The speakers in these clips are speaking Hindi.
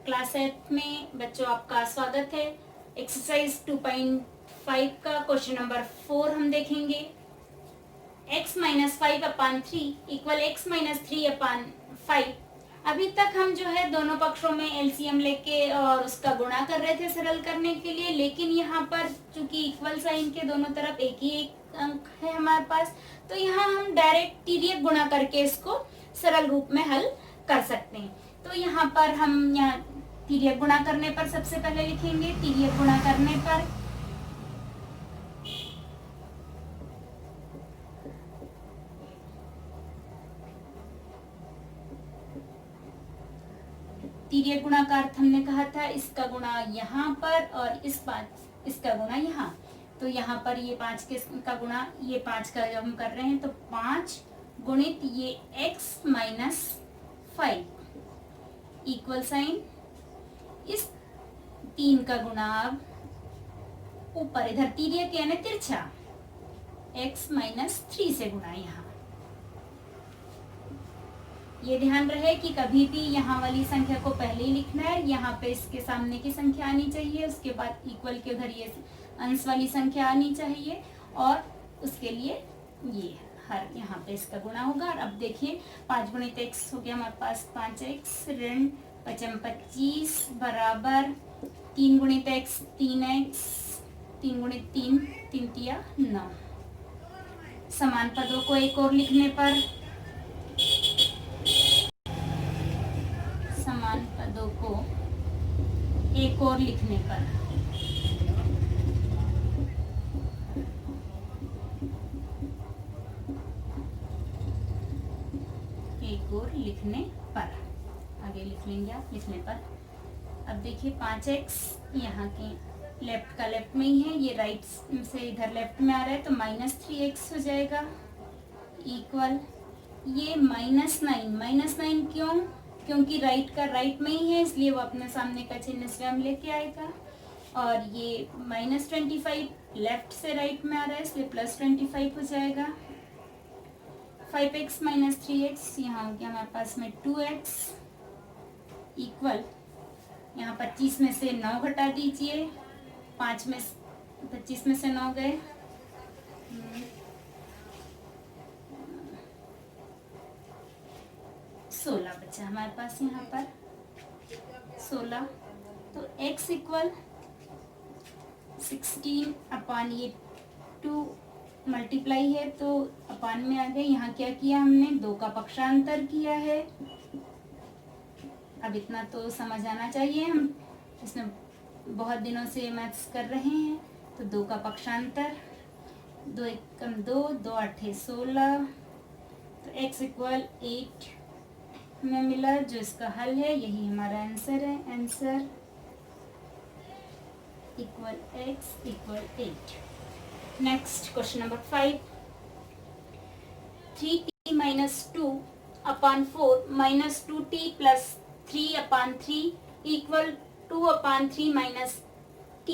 क्लास 8 में बच्चों आपका स्वागत है। एक्सरसाइज 2.5 का क्वेश्चन नंबर 4 हम देखेंगे। x minus 5/3 equal x minus 3/5। अभी तक हम जो है दोनों पक्षों में एलसीएम लेके और उसका गुणा कर रहे थे सरल करने के लिए, लेकिन यहाँ पर चूंकि इक्वल साइन के दोनों तरफ एक ही एक अंक है हमारे पास, तो यहाँ हम डायरेक्ट तिर्यक गुणा करके इसको सरल रूप में हल कर सकते हैं। तो यहाँ पर हम यहाँ तिर्यक गुणा करने पर सबसे पहले लिखेंगे। तिर्यक गुणा करने पर तिर्यक गुणा का अर्थ हमने कहा था इसका गुणा यहाँ पर और इसका गुणा यहाँ। तो यहाँ पर ये 5 का गुणा, ये 5 का जब हम कर रहे हैं तो 5 गुणित ये x माइनस 5 इक्वल साइन इस 3 का गुणा अब ऊपर इधर तिर्यक यानी तिरछा x माइनस 3 से गुणा यहाँ। ये ध्यान रहे कि कभी भी यहाँ वाली संख्या को पहले ही लिखना है, यहाँ पे इसके सामने की संख्या आनी चाहिए, उसके बाद इक्वल के उधर ये अंश वाली संख्या आनी चाहिए और उसके लिए ये हर यहाँ पे इसका गुणा होगा। और अब देखिए 5 गुणित x हो गया हमारे पास 5x ऋण 25 बराबर 3 गुणित x 3x 3 गुणित 3 3 तिया 9। समान पदों को एक और लिखने पर समान पदों को एक और लिखने पर आगे लिख लेंगे आप लिखने पर। अब देखिए 5x यहाँ के लेफ्ट का लेफ्ट में ही है, ये राइट से इधर लेफ्ट में आ रहा है तो -3x हो जाएगा इक्वल ये -9 क्यों? क्योंकि राइट का राइट में ही है इसलिए वो अपने सामने का चिन्ह स्वयं लेके आएगा। और ये -25 लेफ्ट से राइट में आ रहा है इसलिए +25 हो जाएगा। 5x माइनस 3x यहाँ हो गया हमारे पास में 2x इक्वल यहाँ 25 में से 9 घटा दीजिए, 25 में से 9 गए 16 बचा हमारे पास यहाँ पर 16। तो x इक्वल 16 अपान ये 2 मल्टीप्लाई है तो अपान में आ गए। यहाँ क्या किया हमने 2 का पक्षांतर किया है। अब इतना तो समझ आना चाहिए, हम इसमें बहुत दिनों से मैथ्स कर रहे हैं। तो 2 का पक्षांतर 2 एकम 2 2 8 16। तो x इक्वल 8 हमें मिला जो इसका हल है, यही हमारा आंसर है। Answer equal x equal 8। Next question number 5। 3t minus 2 अपान 4 minus 2t plus 3/3 equal 2/3 minus t।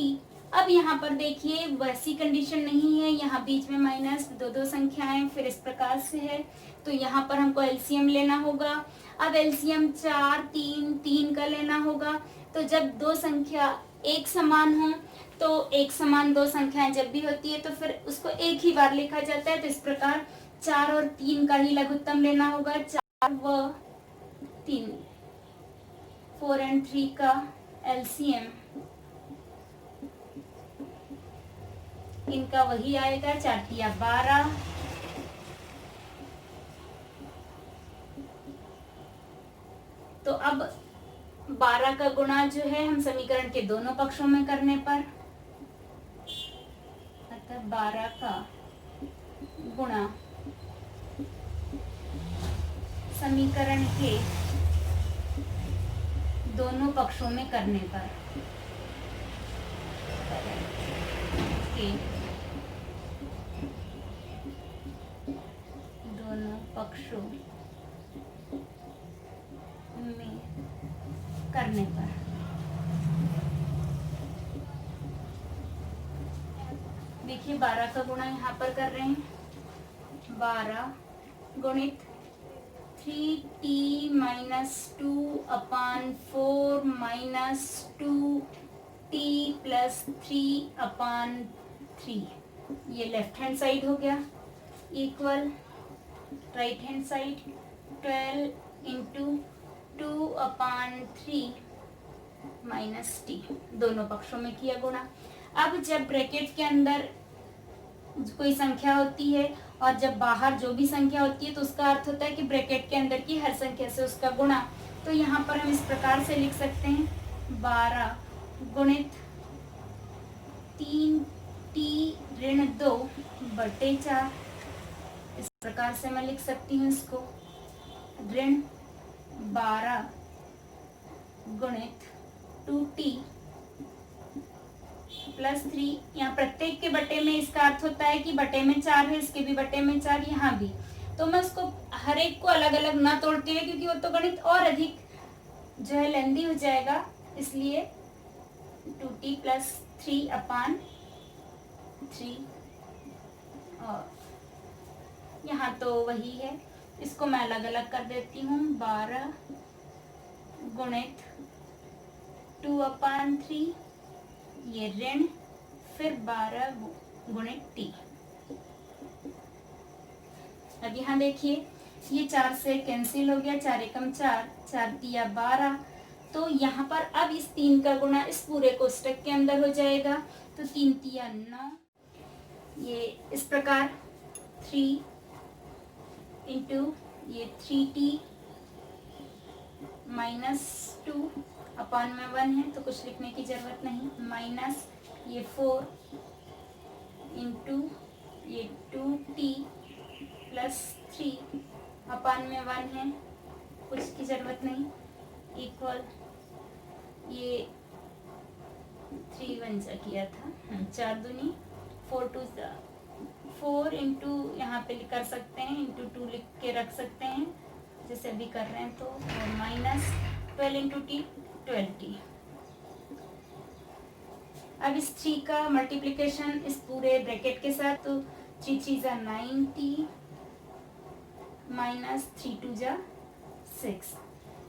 अब यहाँ पर देखिए वैसी कंडीशन नहीं है, यहाँ बीच में माइनस दो संख्याएं फिर इस प्रकार से है, तो यहाँ पर हमको एलसीएम लेना होगा। अब एलसीएम 4 3 3 का लेना होगा। तो जब दो संख्या एक समान हो तो एक समान दो संख्याएं जब भी होती है तो फिर उसको एक ही बार लिखा जाता है। तो इस प्रकार 4 और 3 का ही लघुत्तम लेना होगा। 4 व 3 4 and 3 का एलसीएम इनका वही आएगा 4 तिया 12। तो अब 12 का गुणा जो है हम समीकरण के दोनों पक्षों में करने पर 12 का गुणा समीकरण के दोनों पक्षों में करने पर दोनों पक्षों में करने पर देखिए 12 का गुणा यहाँ पर कर रहे हैं। 12 गुणित 3t minus 2/4 minus 2t plus 3/3, ये लेफ्ट हैंड साइड हो गया, equal right hand side 12 into 2/3 minus T, दोनों पक्षों में किया गुणा। अब जब ब्रैकेट के अंदर कोई संख्या होती है और जब बाहर जो भी संख्या होती है तो उसका अर्थ होता है कि ब्रैकेट के अंदर की हर संख्या से उसका गुणा। तो यहाँ पर हम इस प्रकार से लिख सकते हैं 12 गुणित 3t-2/4, इस प्रकार से मैं लिख सकती हूँ इसको, ऋण 12 गुणित 2t प्लस 3, यहाँ प्रत्येक के बटे में इसका अर्थ होता है कि बटे में 4 है, इसके भी बटे में 4, यहाँ भी। तो मैं उसको हर एक को अलग अलग ना तोड़ते हुए, क्योंकि वो तो गणित और अधिक जो है लेंदी हो जाएगा, इसलिए 2t प्लस 3/3, और यहाँ तो वही है, इसको मैं अलग अलग कर देती हूँ। 12 गुणित 2/3, ये ऋण, फिर 12 गुणित t। अब यहाँ देखिए ये 4 से कैंसिल हो गया, 4 एकम 4, 4 तिया 12, तो यहाँ पर अब इस 3 का गुणा इस पूरे कोष्टक के अंदर हो जाएगा, तो 3 तिया 9, ये इस प्रकार 3 इंटू ये 3t माइनस 2/1 है तो कुछ लिखने की जरूरत नहीं, माइनस ये 4 इंटू ये 2t प्लस 3/1 है, कुछ की जरूरत नहीं, इक्वल ये 3 1 जा किया था, 4 दूनी 4 2 4 इंटू यहाँ पे कर सकते हैं, इंटू 2 लिख के रख सकते हैं जैसे अभी कर रहे हैं, तो माइनस 12 इंटू टी 12t। अब इस 3 का मल्टीप्लिकेशन इस पूरे ब्रैकेट के साथ, तो 3 3 जा 9t माइनस 3 2 जा 6।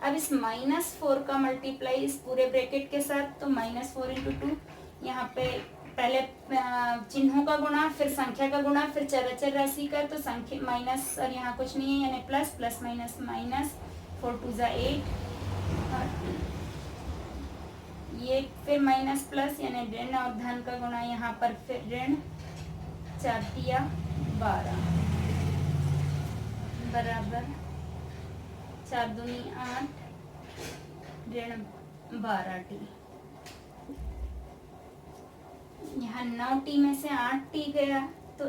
अब इस -4 का मल्टीप्लाई इस पूरे ब्रैकेट के साथ, तो -4 इंटू 2, यहाँ पे पहले चिन्हों का गुणा, फिर संख्या का गुणा, फिर चर राशि का, तो संख्या माइनस और यहाँ कुछ नहीं है, यानी प्लस प्लस माइनस माइनस, 4 2 जा 8, ये फिर माइनस प्लस यानी ऋण और धन का गुणा, यहाँ पर फिर ऋण 4 तिया 12 बराबर 4 दूनी 8 ऋण 12t। यहाँ 9t में से 8t गया तो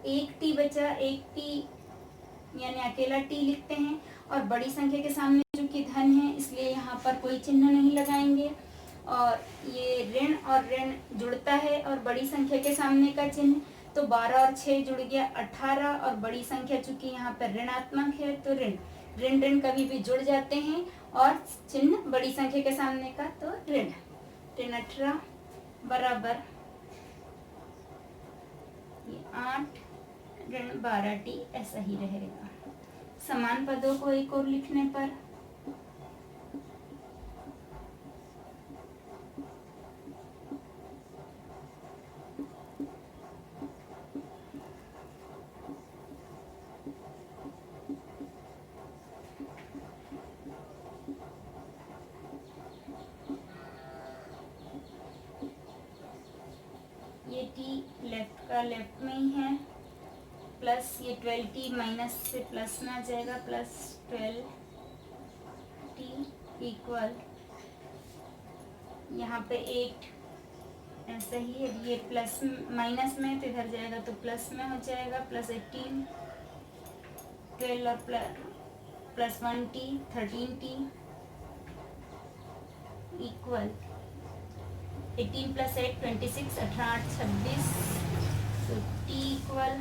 1t बचा, 1t यानी अकेला t लिखते हैं, और बड़ी संख्या के सामने चूंकि धन है इसलिए यहाँ पर कोई चिन्ह नहीं लगाएंगे, और ये ऋण और ऋण जुड़ता है और बड़ी संख्या के सामने का चिन्ह, तो 12 और 6 जुड़ गया 18, और बड़ी संख्या चूंकि यहाँ पर ऋणात्मक है तो ऋण ऋण ऋण कभी भी जुड़ जाते हैं, और चिन्ह बड़ी संख्या के सामने का तो ऋण 18 बराबर ये 8 ऋण 12t, ऐसा ही रहेगा। समान पदों को एक और लिखने पर ये t लेफ्ट का लेफ्ट में ही है, प्लस ये 12t माइनस से प्लस में आ जाएगा, प्लस 12t इक्वल यहाँ पे 8, ऐसा ही है, ये प्लस माइनस में तो इधर जाएगा तो प्लस में हो जाएगा, प्लस 18 12 और plus 1t 13t equal 18 plus 8 26, 18 26, तो t इक्वल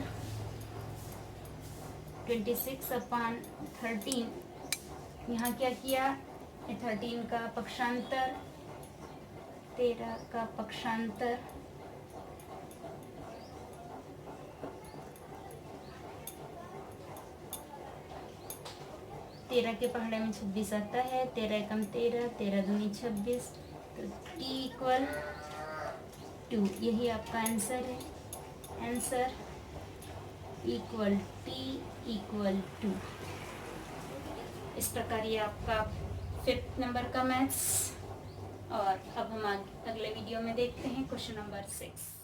26/13। यहाँ क्या किया, 13 का पक्षांतर, 13 का पक्षांतर, 13 के पहाड़े में 26 आता है, 13 एकम 13, 13 दूनी 26, तो t इक्वल 2, यही आपका आंसर है। Answer equal t equal 2। इस प्रकार ये आपका 5th नंबर का मैथ्स। और अब हम अगले वीडियो में देखते हैं क्वेश्चन नंबर 6।